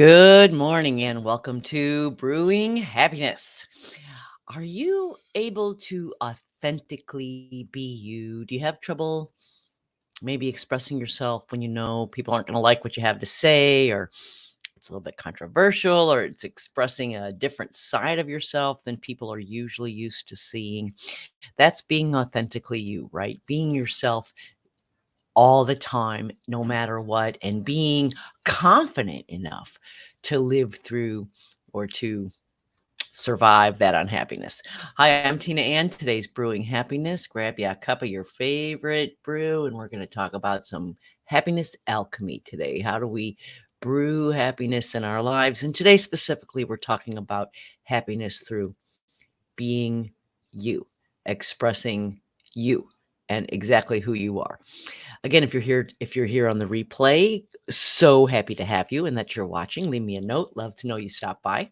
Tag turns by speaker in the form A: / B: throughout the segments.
A: Good morning and welcome to Brewing Happiness. Are you able to authentically be you? Do you have trouble maybe expressing yourself when you know people aren't going to like what you have to say, or it's a little bit controversial, or it's expressing a different side of yourself than people are usually used to seeing? That's being authentically you, right? Being yourself all the time, no matter what, and being confident enough to live through or to survive that unhappiness. Hi, I'm Tina Ann. Today's Brewing Happiness. Grab you a cup of your favorite brew, and we're going to talk about some happiness alchemy today. How do we brew happiness in our lives? And today, specifically, we're talking about happiness through being you, expressing you, and exactly who you are. Again, if you're here on the replay, so happy to have you and that you're watching. Leave me a note. Love to know you stopped by.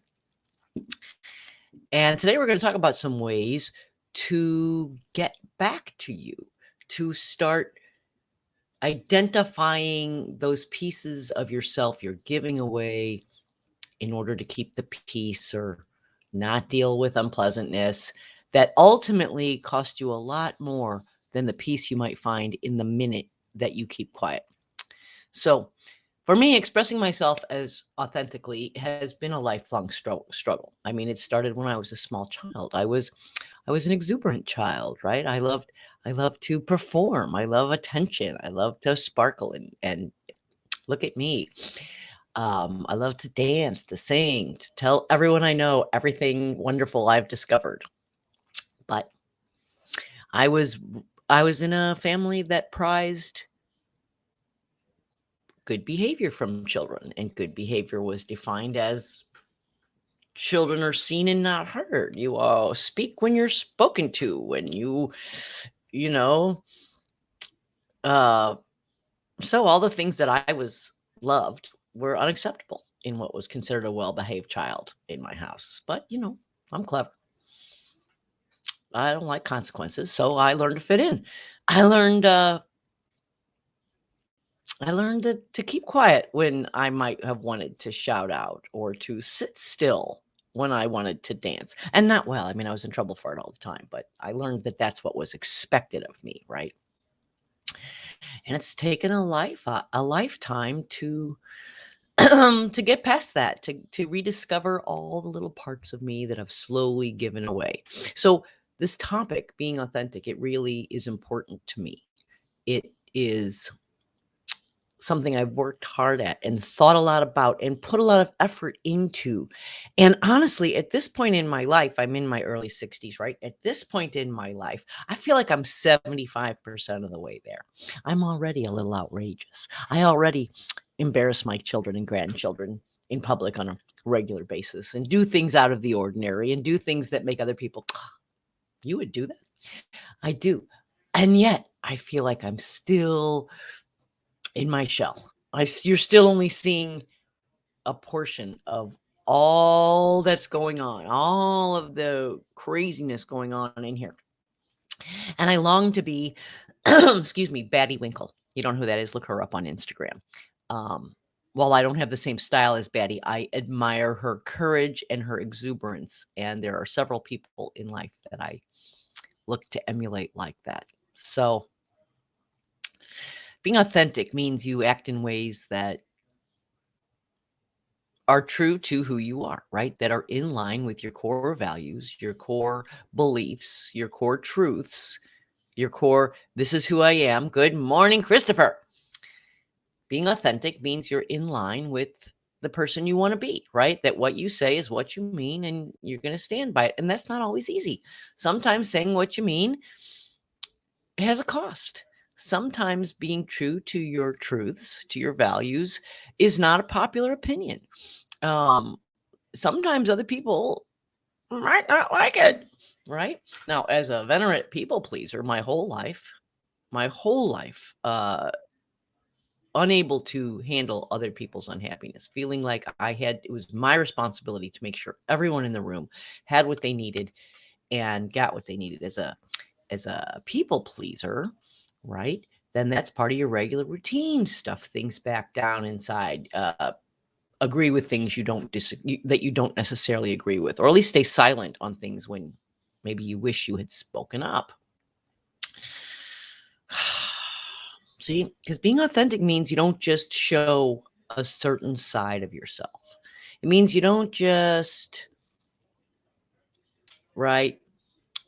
A: And today we're going to talk about some ways to get back to you, to start identifying those pieces of yourself you're giving away in order to keep the peace or not deal with unpleasantness that ultimately cost you a lot more than the peace you might find in the minute that you keep quiet. So, for me, expressing myself as authentically has been a lifelong struggle. I mean, it started when I was a small child. I was an exuberant child, right? I loved to perform. I love attention. I love to sparkle and look at me. I love to dance, to sing, to tell everyone I know everything wonderful I've discovered. But I was I was in a family that prized good behavior from children, and good behavior was defined as children are seen and not heard. You all speak when you're spoken to, when you know, uh, so all the things that I was loved were unacceptable in what was considered a well-behaved child in my house. But I'm clever. I don't like consequences, so I learned to fit in. I learned I learned to keep quiet when I might have wanted to shout out, or to sit still when I wanted to dance. And not well, I mean, I was in trouble for it all the time, but I learned that that's what was expected of me, right? And it's taken a lifetime to to get past that, to rediscover all the little parts of me that I've slowly given away. So this topic, being authentic, it really is important to me. It is something I've worked hard at and thought a lot about and put a lot of effort into. And honestly, at this point in my life, I'm in my early 60s, right? At this point in my life, I feel like I'm 75% of the way there. I'm already a little outrageous. I already embarrass my children and grandchildren in public on a regular basis, and do things out of the ordinary, and do things that make other people, you would do that? I do. And yet, I feel like I'm still in my shell. You're still only seeing a portion of all that's going on, all of the craziness going on in here. And I long to be, excuse me, Batty Winkle. You don't know who that is? Look her up on Instagram. While I don't have the same style as Batty, I admire her courage and her exuberance. And there are several people in life that I look to emulate like that. So being authentic means you act in ways that are true to who you are, right? That are in line with your core values, your core beliefs, your core truths, your core, this is who I am. Good morning, Christopher. Being authentic means you're in line with the person you want to be, right? That what you say is what you mean, and you're going to stand by it. And that's not always easy. Sometimes saying what you mean has a cost. Sometimes being true to your truths, to your values, is not a popular opinion. Sometimes other people might not like it, right? Now, as a veteran people pleaser, my whole life, unable to handle other people's unhappiness, feeling like it was my responsibility to make sure everyone in the room had what they needed and got what they needed. As a people pleaser, right? Then that's part of your regular routine. Stuff things back down inside. agree with things that you don't necessarily agree with, or at least stay silent on things when maybe you wish you had spoken up. See, because being authentic means you don't just show a certain side of yourself. It means you don't just, right?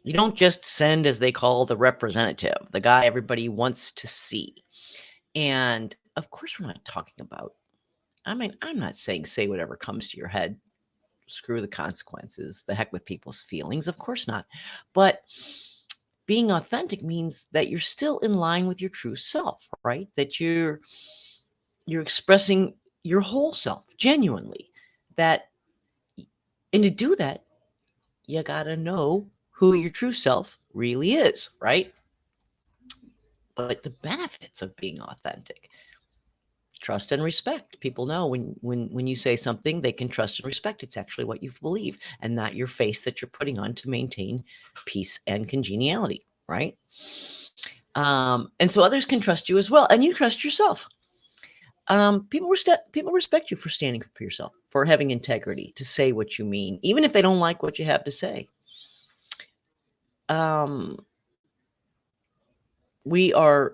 A: You don't just send, as they call, the representative, the guy everybody wants to see. And of course, we're not talking about, I mean, I'm not saying say whatever comes to your head. Screw the consequences. The heck with people's feelings. Of course not. But being authentic means that you're still in line with your true self, right? That you're expressing your whole self genuinely. And to do that, you got to know who your true self really is, right? But the benefits of being authentic, trust and respect. People know when you say something, they can trust and respect. It's actually what you believe and not your face that you're putting on to maintain peace and congeniality, right? And so others can trust you as well, and you trust yourself. People respect you for standing for yourself, for having integrity, to say what you mean, even if they don't like what you have to say. We are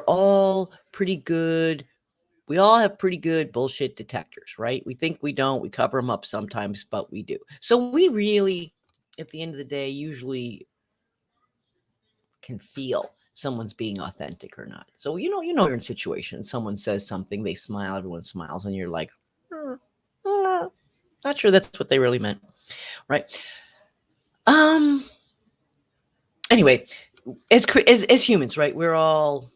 A: all pretty good. We all have pretty good bullshit detectors, right? We think we don't. We cover them up sometimes, but we do. So we really, at the end of the day, usually can feel someone's being authentic or not. So you're in situations. Someone says something, they smile, everyone smiles, and you're like, not sure that's what they really meant, right? Anyway, as humans, right? We're all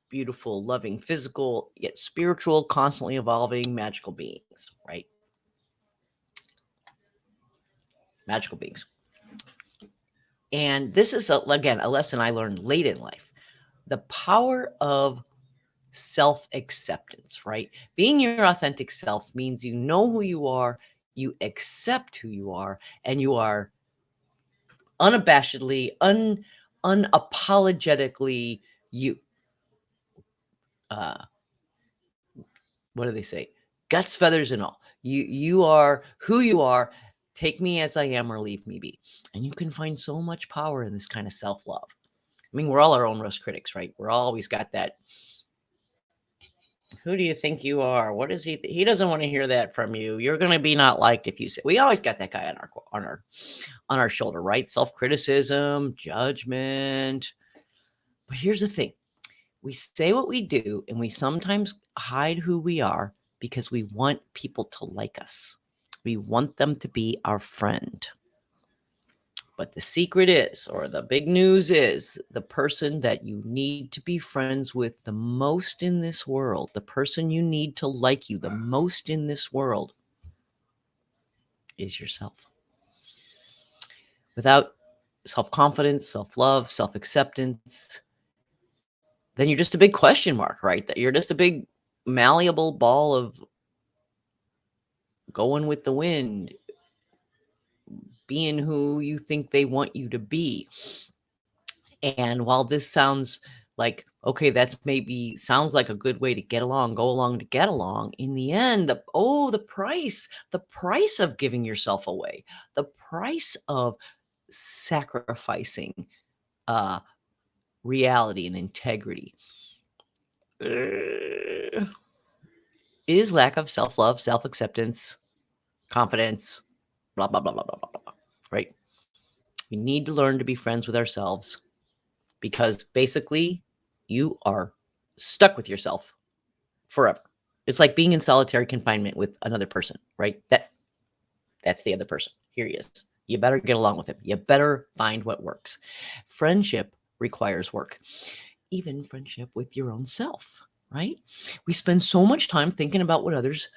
A: beautiful, loving, physical, yet spiritual, constantly evolving, magical beings, right? Magical beings. And this is, again, a lesson I learned late in life. The power of self-acceptance, right? Being your authentic self means you know who you are, you accept who you are, and you are unabashedly, unapologetically you. What do they say? Guts, feathers, and all. You are who you are. Take me as I am or leave me be. And you can find so much power in this kind of self-love. I mean, we're all our own worst critics, right? We're always got that. Who do you think you are? What is he? He doesn't want to hear that from you. You're going to be not liked if you say. We always got that guy on our shoulder, right? Self-criticism, judgment. But here's the thing. We say what we do, and we sometimes hide who we are because we want people to like us. We want them to be our friend. But the secret is, or the big news is, the person that you need to be friends with the most in this world, the person you need to like you the most in this world, is yourself. Without self-confidence, self-love, self-acceptance, then you're just a big question mark, right? That you're just a big malleable ball of going with the wind, being who you think they want you to be. And while this sounds like, okay, that's maybe sounds like a good way to get along, go along to get along, in the end, the price of giving yourself away, the price of sacrificing reality and integrity is lack of self-love, self-acceptance, confidence, blah, blah, blah, blah, blah, blah, blah, right? We need to learn to be friends with ourselves, because basically you are stuck with yourself forever. It's like being in solitary confinement with another person, right? That's the other person. Here he is. You better get along with him. You better find what works. Friendship requires work, even friendship with your own self, right? We spend so much time thinking about what others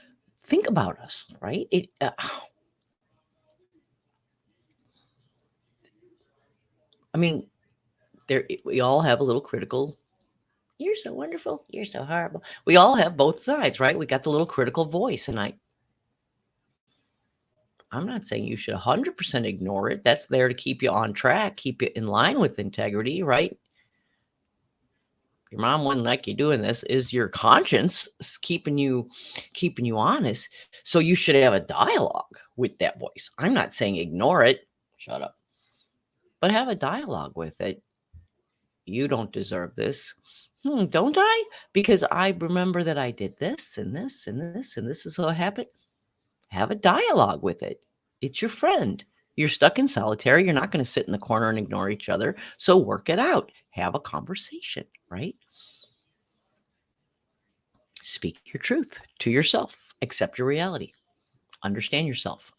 A: think about us, right? I mean, we all have a little critical. You're so wonderful. You're so horrible. We all have both sides, right? We got the little critical voice, and I'm not saying you should 100% ignore it. That's there to keep you on track, keep you in line with integrity, right? Your mom wouldn't like you doing this. Is your conscience keeping you honest? So you should have a dialogue with that voice. I'm not saying ignore it. Shut up. But have a dialogue with it. You don't deserve this. Don't I? Because I remember that I did this and this and this and this is what happened. Have a dialogue with it. It's your friend. You're stuck in solitary. You're not going to sit in the corner and ignore each other. So work it out. Have a conversation, right? Speak your truth to yourself. Accept your reality. Understand yourself.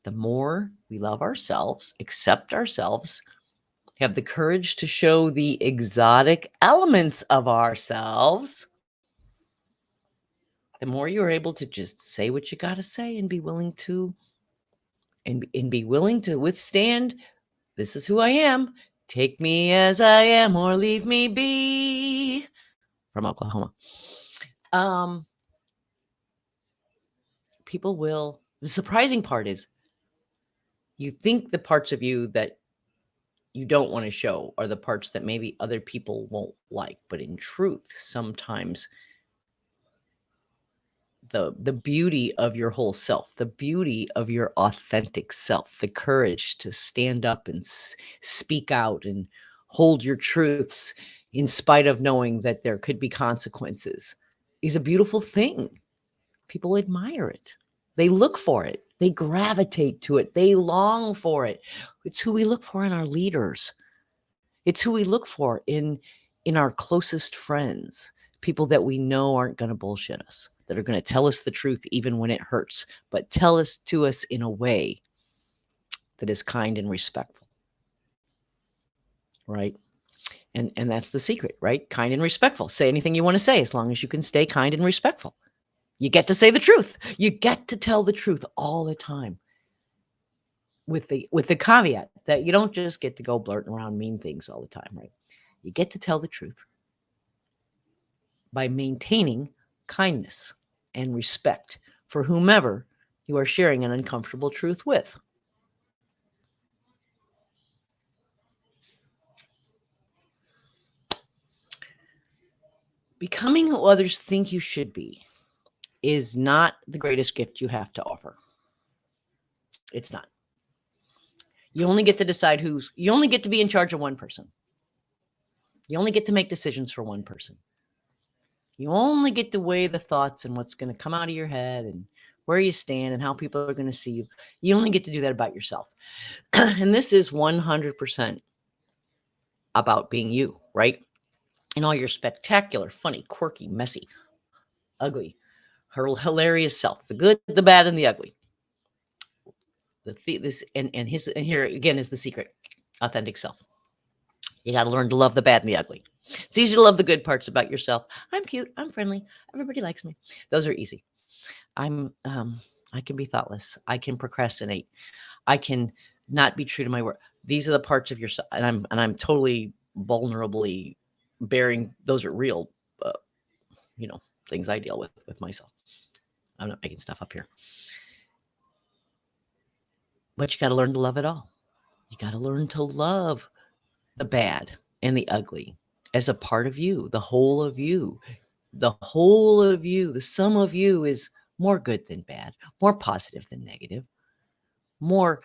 A: The more we love ourselves, accept ourselves, have the courage to show the exotic elements of ourselves, the more you're able to just say what you got to say and be willing to withstand. This is who I am. Take me as I am or leave me be. From Oklahoma. People will. The surprising part is you think the parts of you that you don't want to show are the parts that maybe other people won't like. But in truth, sometimes the beauty of your whole self, the beauty of your authentic self, the courage to stand up and speak out and hold your truths in spite of knowing that there could be consequences is a beautiful thing. People admire it. They look for it. They gravitate to it. They long for it. It's who we look for in our leaders. It's who we look for in our closest friends, people that we know aren't going to bullshit us, that are going to tell us the truth even when it hurts, but tell us to us in a way that is kind and respectful. Right? And that's the secret, right? Kind and respectful. Say anything you want to say as long as you can stay kind and respectful. You get to say the truth. You get to tell the truth all the time. With the caveat that you don't just get to go blurting around mean things all the time, right? You get to tell the truth by maintaining kindness and respect for whomever you are sharing an uncomfortable truth with. Becoming who others think you should be is not the greatest gift you have to offer. It's not. You only get to decide you only get to be in charge of one person. You only get to make decisions for one person. You only get to weigh the thoughts and what's going to come out of your head and where you stand and how people are going to see you. You only get to do that about yourself. And this is 100% about being you, right? And all your spectacular, funny, quirky, messy, ugly, hilarious self, the good, the bad, and the ugly. And here again is the secret: authentic self. You got to learn to love the bad and the ugly. It's easy to love the good parts about yourself. I'm cute. I'm friendly. Everybody likes me. Those are easy. I can be thoughtless. I can procrastinate. I can not be true to my word. These are the parts of yourself, and I'm totally vulnerably bearing. Those are real, things I deal with myself. I'm not making stuff up here. But you got to learn to love it all. You got to learn to love the bad and the ugly as a part of you, the whole of you. The whole of you, the sum of you is more good than bad, more positive than negative, more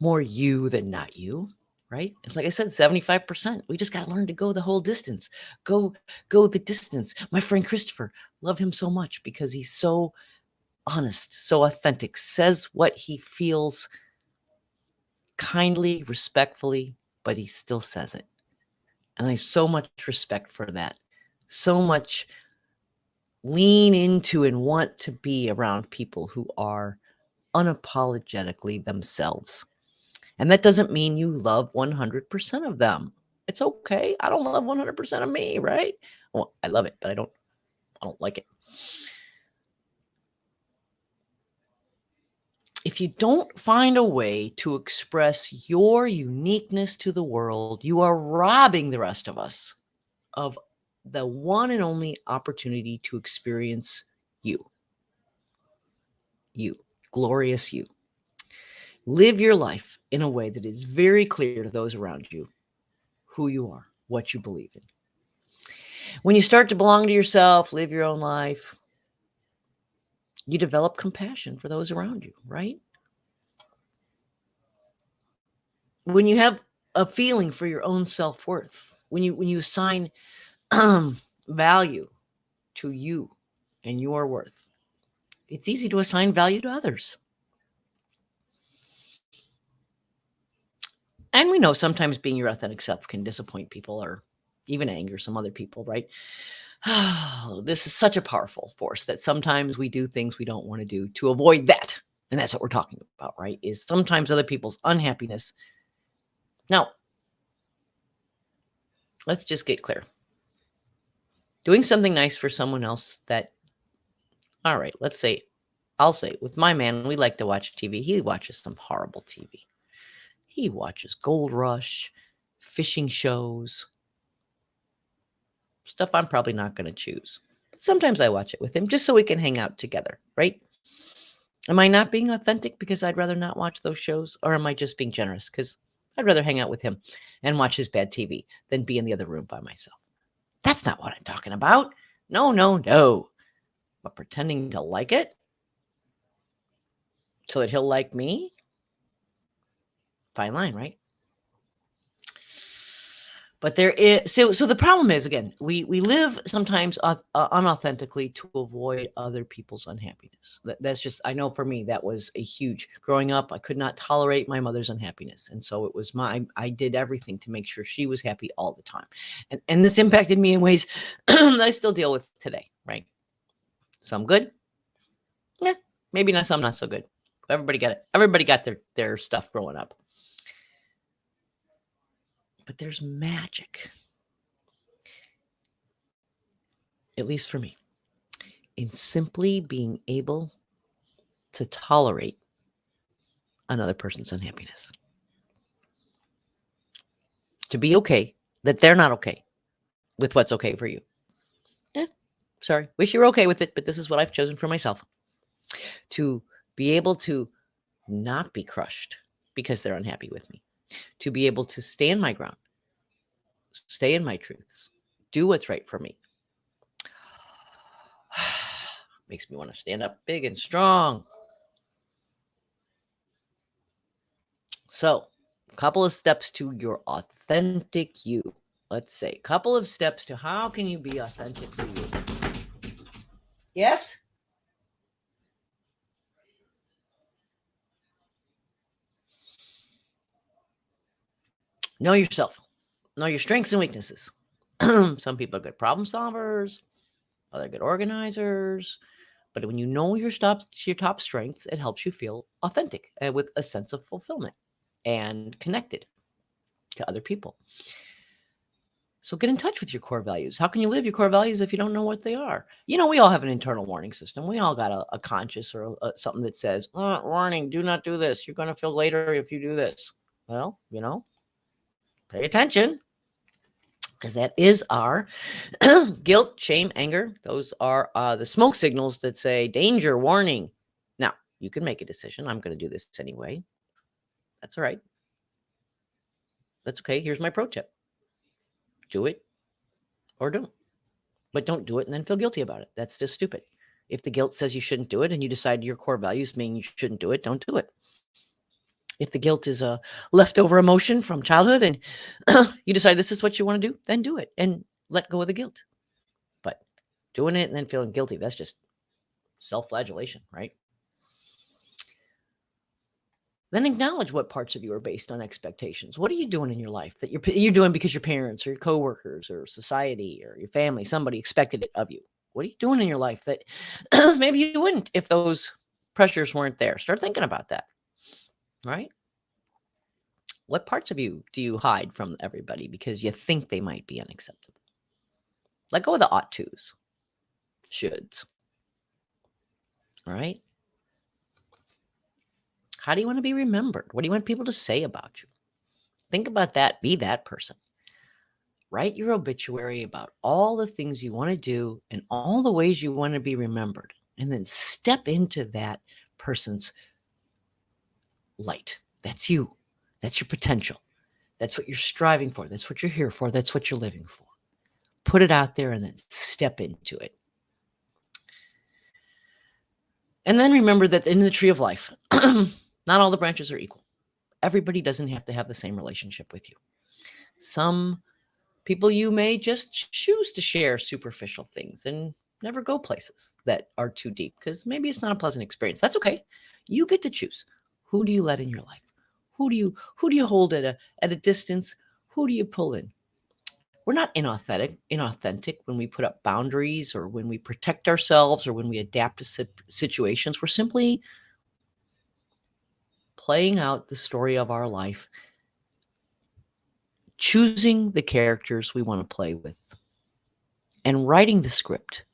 A: you than not you, right? It's like I said, 75%. We just got to learn to go the whole distance. Go the distance. My friend Christopher, love him so much because he's so honest, so authentic, says what he feels kindly, respectfully, but he still says it. And I have so much respect for that. So much lean into and want to be around people who are unapologetically themselves. And that doesn't mean you love 100% of them. It's okay. I don't love 100% of me, right? Well, I love it, but I don't like it. If you don't find a way to express your uniqueness to the world, you are robbing the rest of us of the one and only opportunity to experience you. You, glorious you. Live your life in a way that is very clear to those around you who you are, what you believe in. When you start to belong to yourself, live your own life, you develop compassion for those around you, right? When you have a feeling for your own self-worth, when you assign value to you and your worth, it's easy to assign value to others. And we know sometimes being your authentic self can disappoint people or even anger some other people, right? Oh, this is such a powerful force that sometimes we do things we don't want to do to avoid that. And that's what we're talking about, right? Is sometimes other people's unhappiness. Now, let's just get clear. Doing something nice for someone else that, all right, I'll say with my man, we like to watch TV. He watches some horrible TV. He watches Gold Rush, fishing shows, stuff I'm probably not going to choose. But sometimes I watch it with him just so we can hang out together, right? Am I not being authentic because I'd rather not watch those shows? Or am I just being generous because I'd rather hang out with him and watch his bad TV than be in the other room by myself? That's not what I'm talking about. No, no, no. But pretending to like it so that he'll like me? Fine line, right? But there is so the problem is, again, we live sometimes unauthentically to avoid other people's unhappiness. That's just, I know for me that was a huge, growing up I could not tolerate my mother's unhappiness, and so it was I did everything to make sure she was happy all the time, and this impacted me in ways that I still deal with today, right? Some good, yeah, maybe not, some not so good. Everybody got their stuff growing up. But there's magic, at least for me, in simply being able to tolerate another person's unhappiness. To be okay that they're not okay with what's okay for you. Sorry, wish you were okay with it, but this is what I've chosen for myself. To be able to not be crushed because they're unhappy with me. To be able to stand my ground, stay in my truths, do what's right for me. Makes me want to stand up big and strong. So, a couple of steps to your authentic you. Let's say a couple of steps to how can you be authentically you. Yes? Know yourself. Know your strengths and weaknesses. Some people are good problem solvers, other good organizers. But when you know your top strengths, it helps you feel authentic and with a sense of fulfillment and connected to other people. So get in touch with your core values. How can you live your core values if you don't know what they are? You know, we all have an internal warning system. We all got a conscious or something that says, warning, do not do this. You're going to feel later if you do this. Well, pay attention, because that is our guilt, shame, anger. Those are the smoke signals that say danger, warning. Now, you can make a decision. I'm going to do this anyway. That's all right. That's okay. Here's my pro tip. Do it or don't. But don't do it and then feel guilty about it. That's just stupid. If the guilt says you shouldn't do it and you decide your core values mean you shouldn't do it, don't do it. If the guilt is a leftover emotion from childhood and you decide this is what you want to do, then do it and let go of the guilt. But doing it and then feeling guilty, that's just self-flagellation, right? Then acknowledge what parts of you are based on expectations. What are you doing in your life that you're doing because your parents or your coworkers or society or your family, somebody expected it of you? What are you doing in your life that maybe you wouldn't if those pressures weren't there? Start thinking about that, right? What parts of you do you hide from everybody because you think they might be unacceptable? Let go of the ought tos, shoulds, all right? How do you want to be remembered? What do you want people to say about you? Think about that. Be that person. Write your obituary about all the things you want to do and all the ways you want to be remembered. And then step into that person's light. That's you. That's your potential. That's what you're striving for. That's what you're here for. That's what you're living for. put it out there and then step into it. And then remember that in the tree of life, not all the branches are equal. Everybody doesn't have to have the same relationship with you. Some people you may just choose to share superficial things and never go places that are too deep because maybe it's not a pleasant experience. That's okay. You get to choose. Who do you let in your life? Who do you hold at a distance? Who do you pull in? We're not inauthentic when we put up boundaries or when we protect ourselves or when we adapt to situations. We're simply playing out the story of our life, choosing the characters we want to play with, and writing the script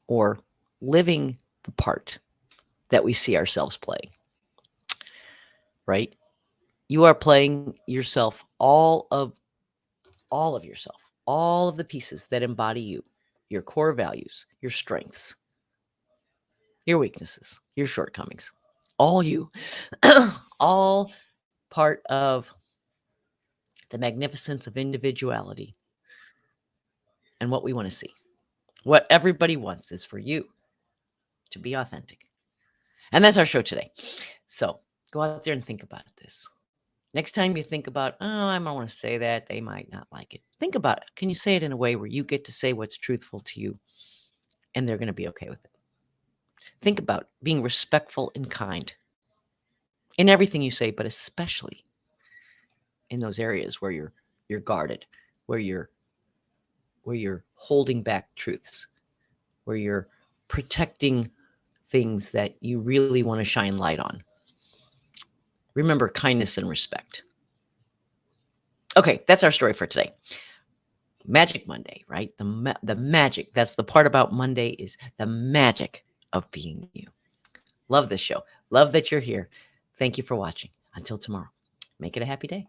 A: or living the part that we see ourselves playing. Right? You are playing yourself, all of yourself, all of the pieces that embody you, your core values, your strengths, your weaknesses, your shortcomings, all you, all part of the magnificence of individuality and what we want to see. What everybody wants is for you to be authentic. And that's our show today. So go out there and think about this. Next time you think about, oh, I might want to say that, they might not like it. Think about it. Can you say it in a way where you get to say what's truthful to you and they're going to be okay with it? Think about being respectful and kind in everything you say, but especially in those areas where you're guarded, where you're holding back truths, where you're protecting things that you really want to shine light on. Remember kindness and respect. Okay, that's our story for today. Magic Monday, right? The magic. That's the part about Monday, is the magic of being you. Love this show. Love that you're here. Thank you for watching. Until tomorrow, make it a happy day.